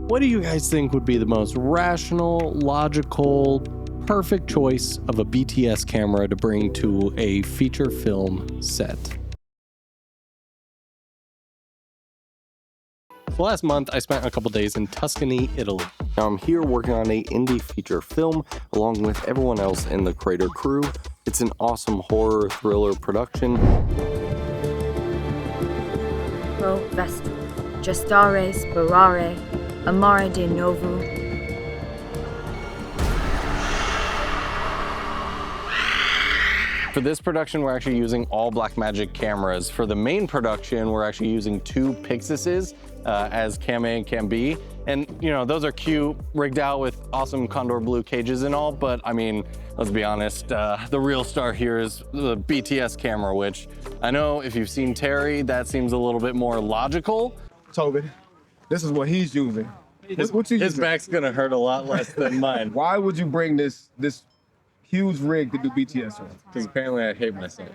What do you guys think would be the most rational, logical, perfect choice of a BTS camera to bring to a feature film set? Last month, I spent a couple days in Tuscany, Italy. Now I'm here working on an indie feature film along with everyone else in the Crater crew. It's an awesome horror thriller production. Pro vestu, gestare sperare, amare de novo. For this production, we're actually using all Blackmagic cameras. For the main production, we're actually using two Pixuses as Cam A and Cam B. And you know, those are cute, rigged out with awesome Condor Blue cages and all, but I mean, let's be honest, the real star here is the BTS camera, which I know if you've seen Terry, that seems a little bit more logical. Tobin, this is what he's using. His back's gonna hurt a lot less than mine. Why would you bring this huge rig to do BTS on? Because apparently I hate myself,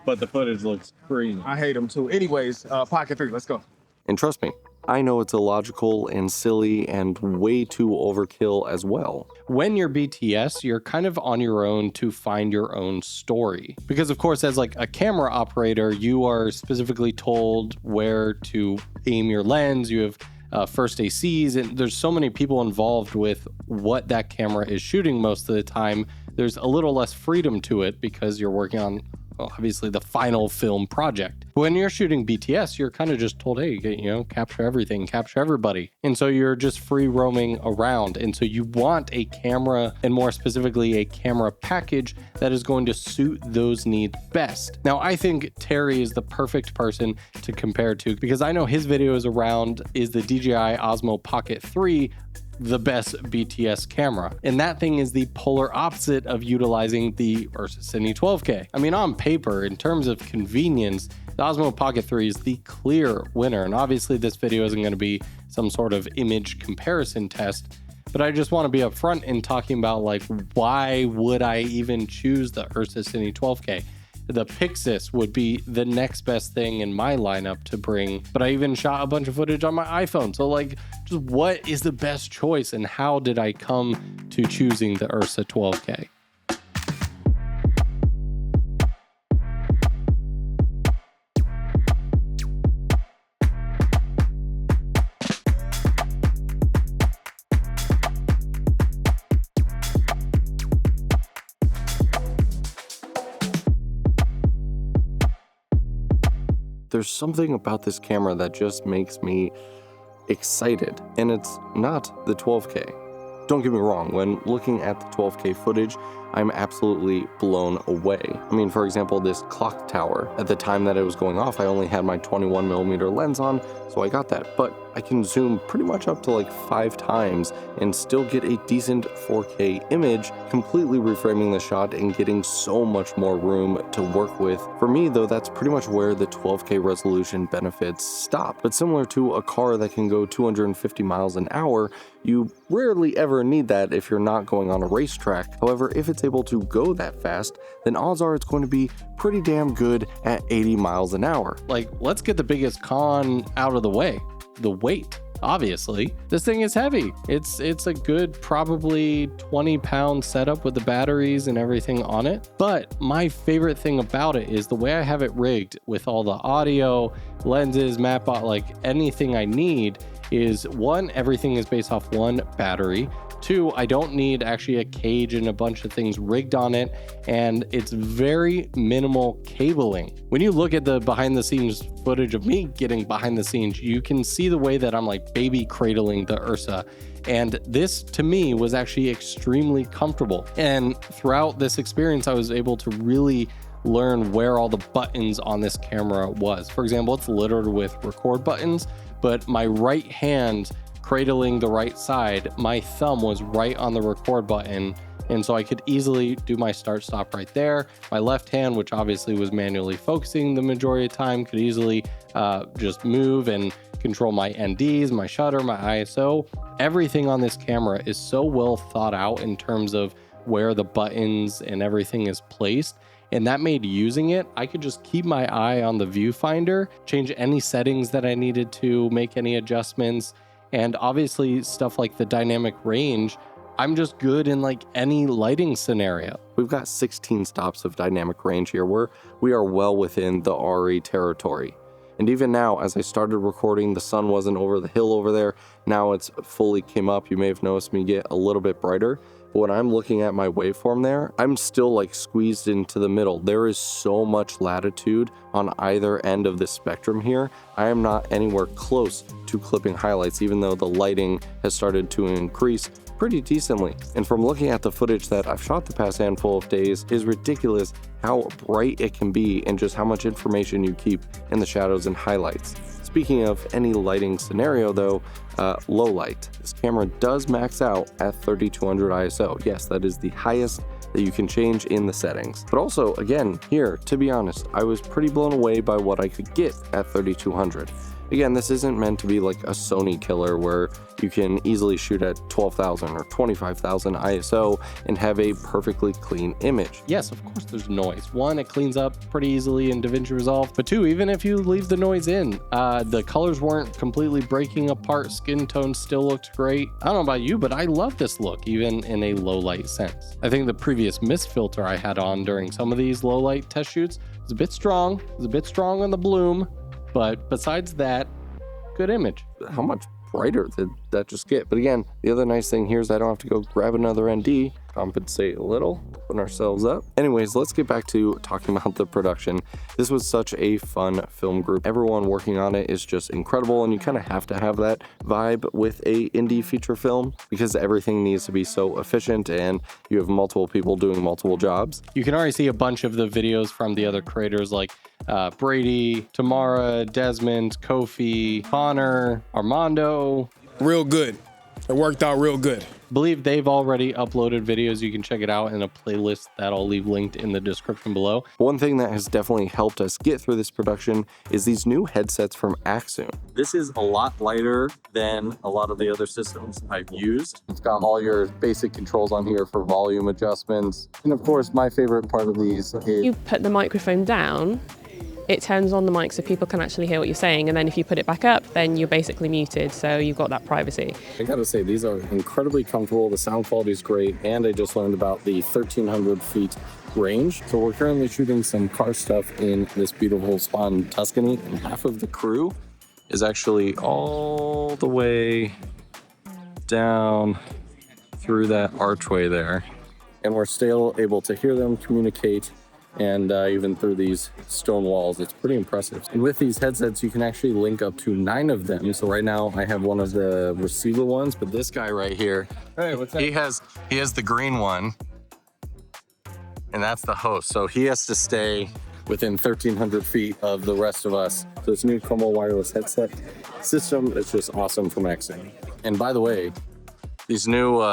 but the footage looks crazy. I hate him too. Anyways, pocket 3, let's go. And trust me, I know it's illogical and silly and way too overkill as well. When you're BTS, you're kind of on your own to find your own story. Because of course, as like a camera operator, you are specifically told where to aim your lens. You have first ACs, and there's so many people involved with what that camera is shooting most of the time. There's a little less freedom to it because you're working on, well, obviously the final film project. When you're shooting BTS, you're kind of just told, hey, you know, capture everything, capture everybody. And so you're just free roaming around. And so you want a camera, and more specifically a camera package that is going to suit those needs best. Now, I think Terry is the perfect person to compare to, because I know his videos around is the DJI Osmo Pocket 3, the best BTS camera. And that thing is the polar opposite of utilizing the Ursa Cine 12K. I mean, on paper, in terms of convenience, the Osmo Pocket 3 is the clear winner. And obviously this video isn't going to be some sort of image comparison test, but I just want to be upfront in talking about like, why would I even choose the Ursa Cine 12K? The Pixus would be the next best thing in my lineup to bring, but I even shot a bunch of footage on my iPhone. So like, just what is the best choice and how did I come to choosing the Ursa 12K? There's something about this camera that just makes me excited, and it's not the 12K. Don't get me wrong, when looking at the 12K footage, I'm absolutely blown away. I mean, for example, this clock tower, at the time that it was going off, I only had my 21mm lens on, so I got that. But I can zoom pretty much up to like 5 times and still get a decent 4K image, completely reframing the shot and getting so much more room to work with. For me though, that's pretty much where the 12K resolution benefits stop. But similar to a car that can go 250 miles an hour, you rarely ever need that if you're not going on a racetrack. However, if it's able to go that fast, then odds are it's going to be pretty damn good at 80 miles an hour. Like, let's get the biggest con out of the way. The weight. Obviously, this thing is heavy. It's a good probably 20-pound setup with the batteries and everything on it. But my favorite thing about it is the way I have it rigged with all the audio, lenses, map, like anything I need is, one, everything is based off one battery. 2, I don't need actually a cage and a bunch of things rigged on it, and it's very minimal cabling. When you look at the behind the scenes footage of me getting behind the scenes, you can see the way that I'm like baby cradling the Ursa. And this to me was actually extremely comfortable. And throughout this experience, I was able to really learn where all the buttons on this camera was. For example, it's littered with record buttons, but my right hand cradling the right side, my thumb was right on the record button, and so I could easily do my start stop right there. My left hand, which obviously was manually focusing the majority of the time, could easily just move and control my NDs, my shutter, my ISO. Everything on this camera is so well thought out in terms of where the buttons and everything is placed. And that made using it, I could just keep my eye on the viewfinder, change any settings that I needed to, make any adjustments, And obviously stuff like the dynamic range, I'm just good in like any lighting scenario. We've got 16 stops of dynamic range here where we are well within the RE territory. And even now, as I started recording, the sun wasn't over the hill over there. Now it's fully came up. You may have noticed me get a little bit brighter. But when I'm looking at my waveform there, I'm still like squeezed into the middle. There is so much latitude on either end of the spectrum here. I am not anywhere close to clipping highlights, even though the lighting has started to increase pretty decently. And from looking at the footage that I've shot the past handful of days, is ridiculous how bright it can be and just how much information you keep in the shadows and highlights. Speaking of any lighting scenario though, low light. This camera does max out at 3200 ISO. Yes, that is the highest that you can change in the settings. But also, again, here, to be honest, I was pretty blown away by what I could get at 3200. Again, this isn't meant to be like a Sony killer where you can easily shoot at 12,000 or 25,000 ISO and have a perfectly clean image. Yes, of course there's noise. One, it cleans up pretty easily in DaVinci Resolve, but two, even if you leave the noise in, the colors weren't completely breaking apart, skin tone still looked great. I don't know about you, but I love this look, even in a low light sense. I think the previous mist filter I had on during some of these low light test shoots was a bit strong. It was a bit strong on the bloom. But besides that, good image. How much brighter did that just get? But again, the other nice thing here is I don't have to go grab another ND, compensate a little, open ourselves up. Anyways, let's get back to talking about the production. This was such a fun film group. Everyone working on it is just incredible, and you kind of have to have that vibe with a indie feature film because everything needs to be so efficient and you have multiple people doing multiple jobs. You can already see a bunch of the videos from the other creators like Brady, Tamara, Desmond, Kofi, Connor, Armando. Real good. It worked out real good. I believe they've already uploaded videos. You can check it out in a playlist that I'll leave linked in the description below. One thing that has definitely helped us get through this production is these new headsets from 𝗦𝗧𝗨𝗙𝗙. This is a lot lighter than a lot of the other systems I've used. It's got all your basic controls on here for volume adjustments. And of course, my favorite part of these is you put the microphone down, it turns on the mic so people can actually hear what you're saying, and then if you put it back up, then you're basically muted, so you've got that privacy. I gotta say, these are incredibly comfortable, the sound quality is great, and I just learned about the 1,300 feet range. So we're currently shooting some car stuff in this beautiful spot in Tuscany, and half of the crew is actually all the way down through that archway there. And we're still able to hear them communicate, and even through these stone walls. It's pretty impressive. And with these headsets, you can actually link up to 9 of them. So right now I have one of the receiver ones, but this guy right here, Hey, what's that? he has the green one, and that's the host. So he has to stay within 1,300 feet of the rest of us. So this new Como wireless headset system is just awesome from 𝗦𝗧𝗨𝗙𝗙. And by the way, these new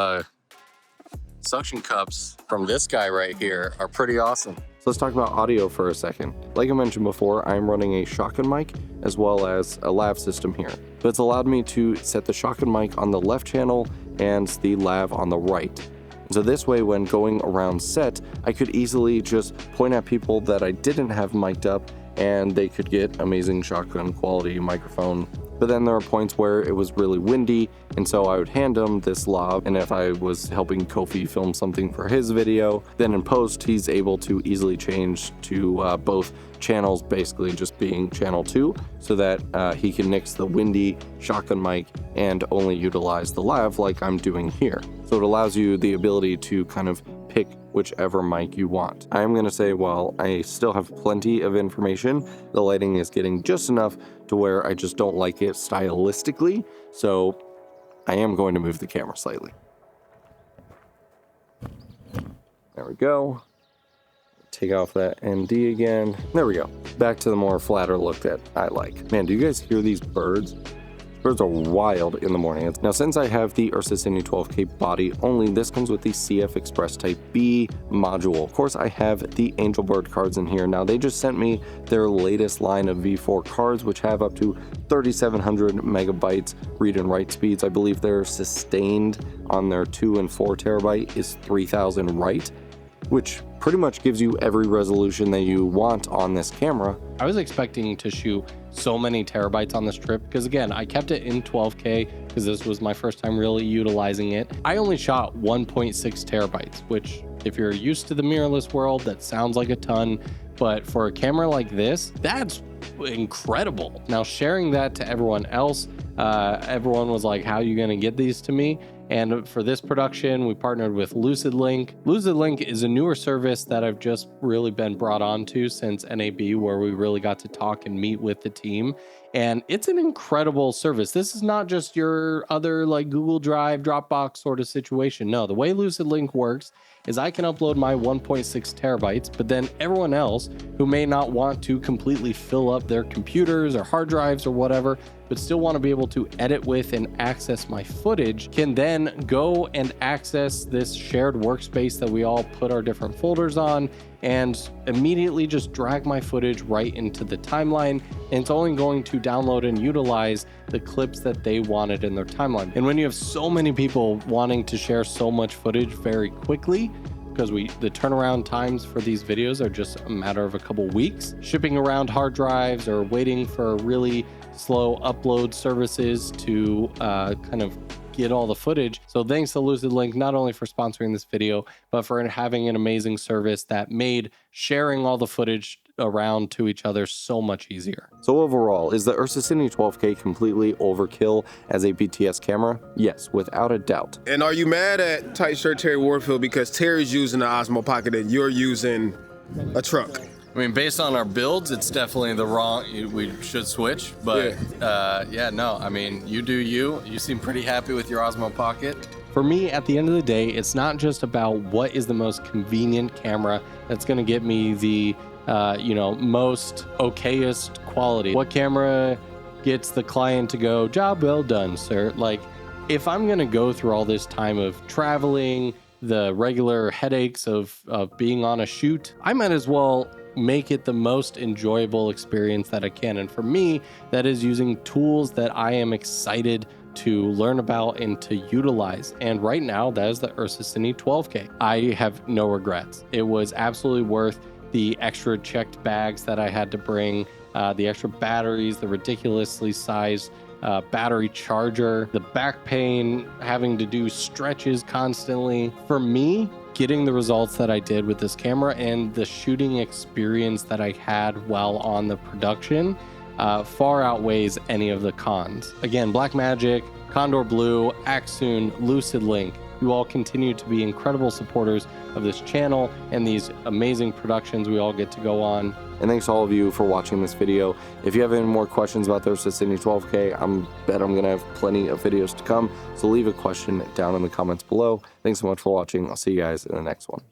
suction cups from this guy right here are pretty awesome. So let's talk about audio for a second. Like I mentioned before, I'm running a shotgun mic as well as a lav system here. But it's allowed me to set the shotgun mic on the left channel and the lav on the right. So this way, when going around set, I could easily just point at people that I didn't have mic'd up and they could get amazing shotgun quality microphone. But then there are points where it was really windy, and so I would hand him this lav, and if I was helping Kofi film something for his video, then in post, he's able to easily change to both channels, basically just being channel 2, so that he can nix the windy shotgun mic and only utilize the lav like I'm doing here. So it allows you the ability to kind of pick whichever mic you want. I'm gonna say, while I still have plenty of information, the lighting is getting just enough to where I just don't like it stylistically, so I am going to move the camera slightly. There we go. Take off that ND again. There we go. Back to the more flatter look that I like. Man, do you guys hear these birds? Birds are wild in the morning. Now, since I have the Ursa Cine 12K body only, this comes with the CF Express Type B module. Of course, I have the Angel Bird cards in here. Now, they just sent me their latest line of V4 cards, which have up to 3,700 megabytes read and write speeds. I believe they're sustained on their 2 and 4 terabyte is 3,000 write, which pretty much gives you every resolution that you want on this camera. I was expecting to shoot so many terabytes on this trip because, again, I kept it in 12K because this was my first time really utilizing it. I only shot 1.6 terabytes, which if you're used to the mirrorless world, that sounds like a ton. But for a camera like this, that's incredible. Now, sharing that to everyone else, everyone was like, how are you going to get these to me? And for this production, we partnered with 𝗬𝗧𝗨𝗙. 𝗬𝗧𝗨𝗙 is a newer service that I've just really been brought on to since NAB, where we really got to talk and meet with the team. And it's an incredible service. This is not just your other like Google Drive, Dropbox sort of situation. No, the way 𝗬𝗧𝗨𝗙 works is I can upload my 1.6 terabytes, but then everyone else who may not want to completely fill up their computers or hard drives or whatever, but still want to be able to edit with and access my footage, can then go and access this shared workspace that we all put our different folders on and immediately just drag my footage right into the timeline. And it's only going to download and utilize the clips that they wanted in their timeline. And when you have so many people wanting to share so much footage very quickly, because the turnaround times for these videos are just a matter of a couple weeks, shipping around hard drives or waiting for really slow upload services to kind of get all the footage. So thanks to 𝗬𝗧𝗨𝗙 not only for sponsoring this video, but for having an amazing service that made sharing all the footage around to each other so much easier. So overall, is the Ursa Cine 12K completely overkill as a BTS camera? Yes, without a doubt. And are you mad at Tight Shirt Terry Warfield because Terry's using the Osmo Pocket and you're using a truck? I mean, based on our builds, it's definitely the wrong, we should switch, but yeah, no, I mean, you do you. You seem pretty happy with your Osmo Pocket. For me, at the end of the day, it's not just about what is the most convenient camera that's gonna get me the, most okayest quality. What camera gets the client to go, job well done, sir? Like, if I'm gonna go through all this time of traveling, the regular headaches of being on a shoot, I might as well make it the most enjoyable experience that I can. And for me, that is using tools that I am excited to learn about and to utilize. And right now, that is the Ursa Cine 12K. I have no regrets. It was absolutely worth the extra checked bags that I had to bring, the extra batteries, the ridiculously sized battery charger, the back pain, having to do stretches constantly. For me, getting the results that I did with this camera and the shooting experience that I had while on the production far outweighs any of the cons. Again, Blackmagic, Condor Blue, Aksoon, 𝗬𝗧𝗨𝗙, you all continue to be incredible supporters of this channel and these amazing productions we all get to go on. And thanks to all of you for watching this video. If you have any more questions about the Ursa Cine 12K, I bet I'm gonna have plenty of videos to come. So leave a question down in the comments below. Thanks so much for watching. I'll see you guys in the next one.